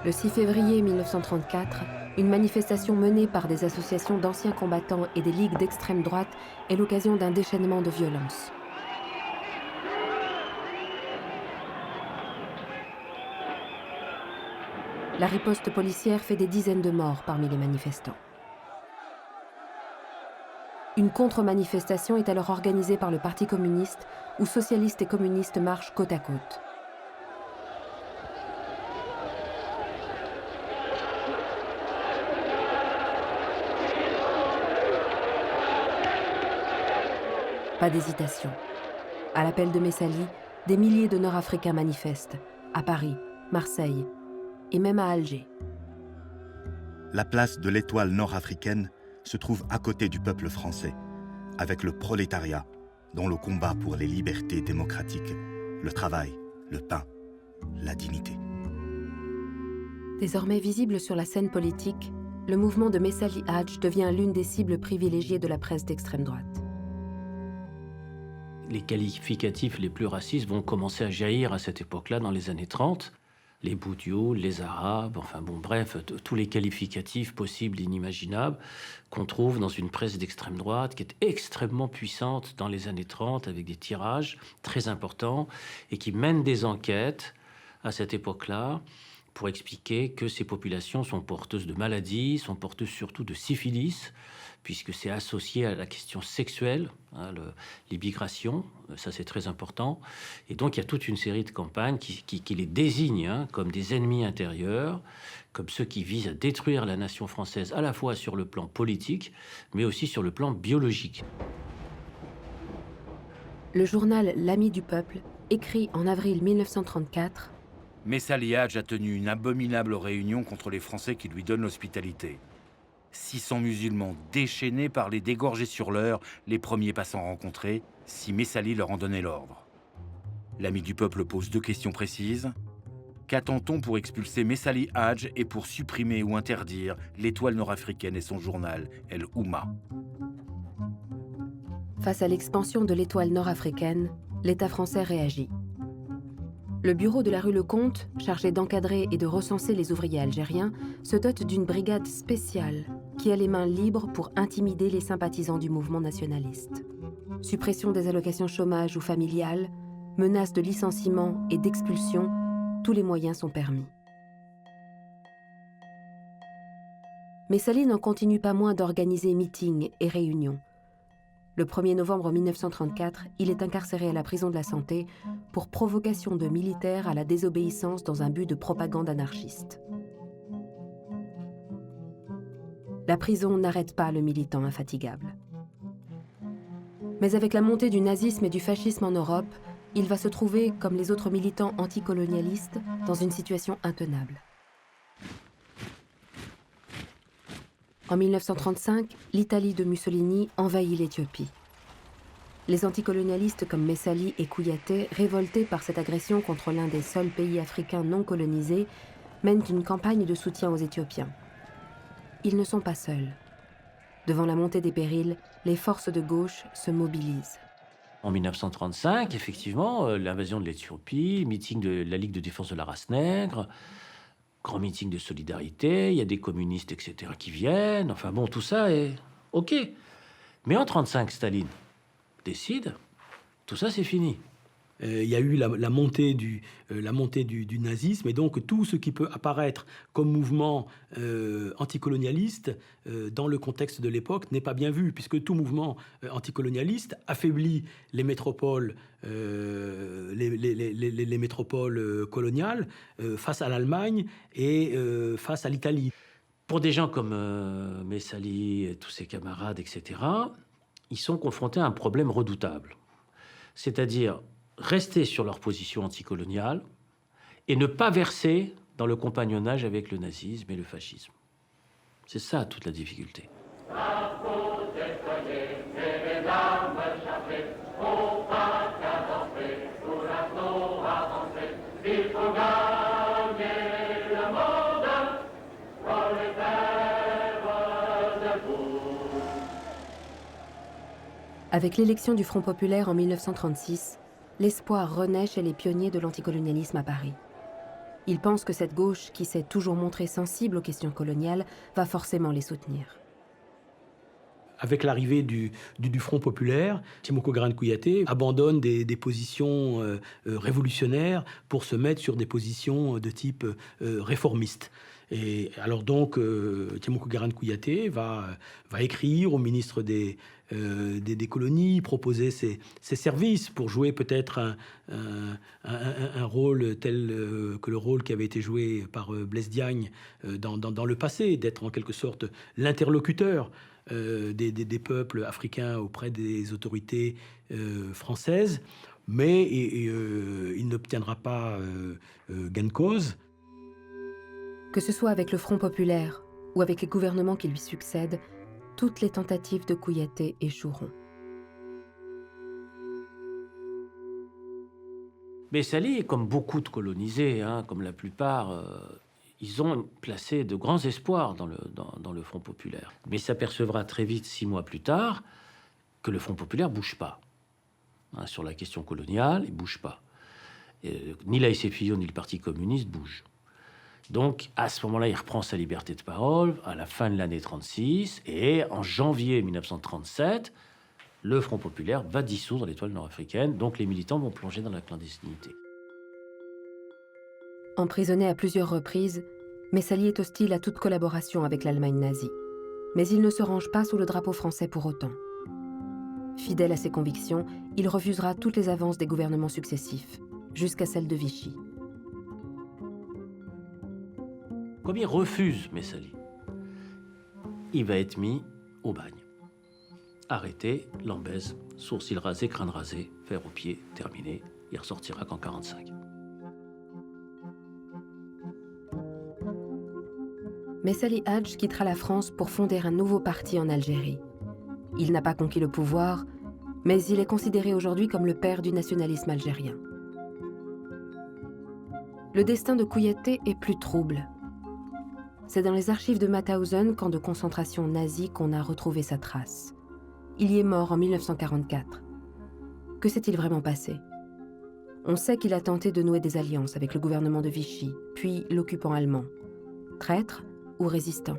Le 6 février 1934, une manifestation menée par des associations d'anciens combattants et des ligues d'extrême droite est l'occasion d'un déchaînement de violence. La riposte policière fait des dizaines de morts parmi les manifestants. Une contre-manifestation est alors organisée par le Parti communiste, où socialistes et communistes marchent côte à côte. Pas d'hésitation. À l'appel de Messali, des milliers de Nord-Africains manifestent, à Paris, Marseille et même à Alger. La place de l'Étoile nord-africaine se trouve à côté du peuple français, avec le prolétariat, dont le combat pour les libertés démocratiques, le travail, le pain, la dignité. Désormais visible sur la scène politique, le mouvement de Messali Hadj devient l'une des cibles privilégiées de la presse d'extrême droite. Les qualificatifs les plus racistes vont commencer à jaillir à cette époque-là, dans les années 30. Les Boudioul, les Arabes, enfin bon, bref, tous les qualificatifs possibles, inimaginables, qu'on trouve dans une presse d'extrême droite qui est extrêmement puissante dans les années 30, avec des tirages très importants, et qui mène des enquêtes à cette époque-là pour expliquer que ces populations sont porteuses de maladies, sont porteuses surtout de syphilis, puisque c'est associé à la question sexuelle, hein, l'immigration, ça c'est très important. Et donc il y a toute une série de campagnes qui les désignent, hein, comme des ennemis intérieurs, comme ceux qui visent à détruire la nation française à la fois sur le plan politique, mais aussi sur le plan biologique. Le journal L'Ami du Peuple écrit en avril 1934 « Messali Hadj a tenu une abominable réunion contre les Français qui lui donnent l'hospitalité. 600 musulmans déchaînés par les dégorger sur l'heure, les premiers passants rencontrés, si Messali leur en donnait l'ordre. L'Ami du Peuple pose 2 questions précises. Qu'attend-on pour expulser Messali Hadj et pour supprimer ou interdire l'Étoile nord-africaine et son journal, El Oumma? Face à l'expansion de l'Étoile nord-africaine, l'État français réagit. Le bureau de la rue Lecomte, chargé d'encadrer et de recenser les ouvriers algériens, se dote d'une brigade spéciale qui a les mains libres pour intimider les sympathisants du mouvement nationaliste. Suppression des allocations chômage ou familiales, menaces de licenciement et d'expulsion, tous les moyens sont permis. Mais Messali n'en continue pas moins d'organiser meetings et réunions. Le 1er novembre 1934, il est incarcéré à la prison de la Santé pour provocation de militaires à la désobéissance dans un but de propagande anarchiste. La prison n'arrête pas le militant infatigable. Mais avec la montée du nazisme et du fascisme en Europe, il va se trouver, comme les autres militants anticolonialistes, dans une situation intenable. En 1935, l'Italie de Mussolini envahit l'Éthiopie. Les anticolonialistes comme Messali et Kouyaté, révoltés par cette agression contre l'un des seuls pays africains non colonisés, mènent une campagne de soutien aux Éthiopiens. Ils ne sont pas seuls. Devant la montée des périls, les forces de gauche se mobilisent. En 1935, effectivement, l'invasion de l'Éthiopie, meeting de la Ligue de défense de la race nègre, grand meeting de solidarité, il y a des communistes, etc., qui viennent. Enfin bon, tout ça est OK. Mais en 1935, Staline décide, tout ça c'est fini. Il y a eu la montée du nazisme, et donc tout ce qui peut apparaître comme mouvement anticolonialiste dans le contexte de l'époque n'est pas bien vu, puisque tout mouvement anticolonialiste affaiblit les métropoles, les métropoles coloniales face à l'Allemagne et face à l'Italie. Pour des gens comme Messali et tous ses camarades, etc., ils sont confrontés à un problème redoutable. C'est-à-dire rester sur leur position anticoloniale et ne pas verser dans le compagnonnage avec le nazisme et le fascisme. C'est ça toute la difficulté. Avec l'élection du Front populaire en 1936, l'espoir renaît chez les pionniers de l'anticolonialisme à Paris. Ils pensent que cette gauche, qui s'est toujours montrée sensible aux questions coloniales, va forcément les soutenir. Avec l'arrivée du Front populaire, Timoko Garan Kouyaté abandonne des positions révolutionnaires pour se mettre sur des positions de type réformiste. Et alors donc, Timoko Garan Kouyaté va écrire au ministre des colonies, proposer ses services pour jouer peut-être un rôle tel que le rôle qui avait été joué par Blaise Diagne dans le passé, d'être en quelque sorte l'interlocuteur des peuples africains auprès des autorités françaises, mais il n'obtiendra pas gain de cause. Que ce soit avec le Front populaire ou avec les gouvernements qui lui succèdent, toutes les tentatives de Kouyaté échoueront. Messali, comme beaucoup de colonisés, comme la plupart, ils ont placé de grands espoirs dans le Front populaire. Mais il s'apercevra très vite, 6 mois plus tard, que le Front populaire ne bouge pas. Sur la question coloniale, il ne bouge pas. Ni la SFIO ni le Parti communiste bougent. Donc, à ce moment-là, il reprend sa liberté de parole à la fin de l'année 36, et en janvier 1937, le Front populaire va dissoudre l'Étoile nord-africaine, donc les militants vont plonger dans la clandestinité. Emprisonné à plusieurs reprises, Messali est hostile à toute collaboration avec l'Allemagne nazie. Mais il ne se range pas sous le drapeau français pour autant. Fidèle à ses convictions, il refusera toutes les avances des gouvernements successifs, jusqu'à celle de Vichy. Comme il refuse Messali, il va être mis au bagne. Arrêté, lambaise, sourcils rasés, crâne rasé, fer aux pieds, terminé. Il ressortira qu'en 1945. Messali Hadj quittera la France pour fonder un nouveau parti en Algérie. Il n'a pas conquis le pouvoir, mais il est considéré aujourd'hui comme le père du nationalisme algérien. le destin de Kouyaté est plus trouble. C'est dans les archives de Mauthausen, camp de concentration nazi, qu'on a retrouvé sa trace. Il y est mort en 1944. Que s'est-il vraiment passé? On sait qu'il a tenté de nouer des alliances avec le gouvernement de Vichy, puis l'occupant allemand. Traître ou résistant?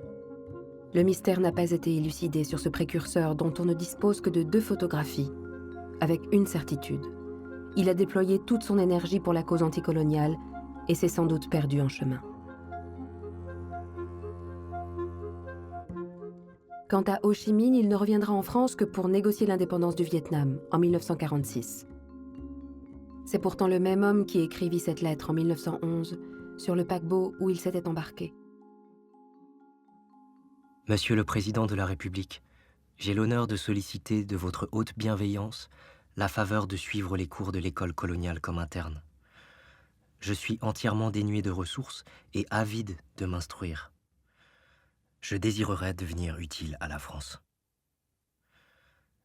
Le mystère n'a pas été élucidé sur ce précurseur dont on ne dispose que de 2 photographies, avec une certitude. Il a déployé toute son énergie pour la cause anticoloniale et s'est sans doute perdu en chemin. Quant à Ho Chi Minh, il ne reviendra en France que pour négocier l'indépendance du Vietnam, en 1946. C'est pourtant le même homme qui écrivit cette lettre en 1911 sur le paquebot où il s'était embarqué. Monsieur le Président de la République, j'ai l'honneur de solliciter de votre haute bienveillance la faveur de suivre les cours de l'école coloniale comme interne. Je suis entièrement dénué de ressources et avide de m'instruire. Je désirerais devenir utile à la France.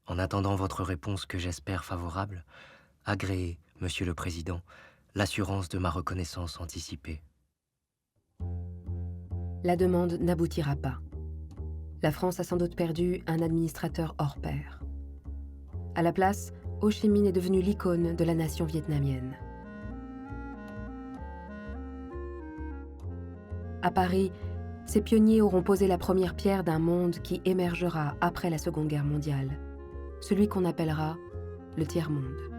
En attendant votre réponse que j'espère favorable, agréez, Monsieur le Président, l'assurance de ma reconnaissance anticipée. La demande n'aboutira pas. La France a sans doute perdu un administrateur hors pair. À la place, Ho Chi Minh est devenu l'icône de la nation vietnamienne. À Paris, ces pionniers auront posé la première pierre d'un monde qui émergera après la Seconde Guerre mondiale, celui qu'on appellera le tiers-monde.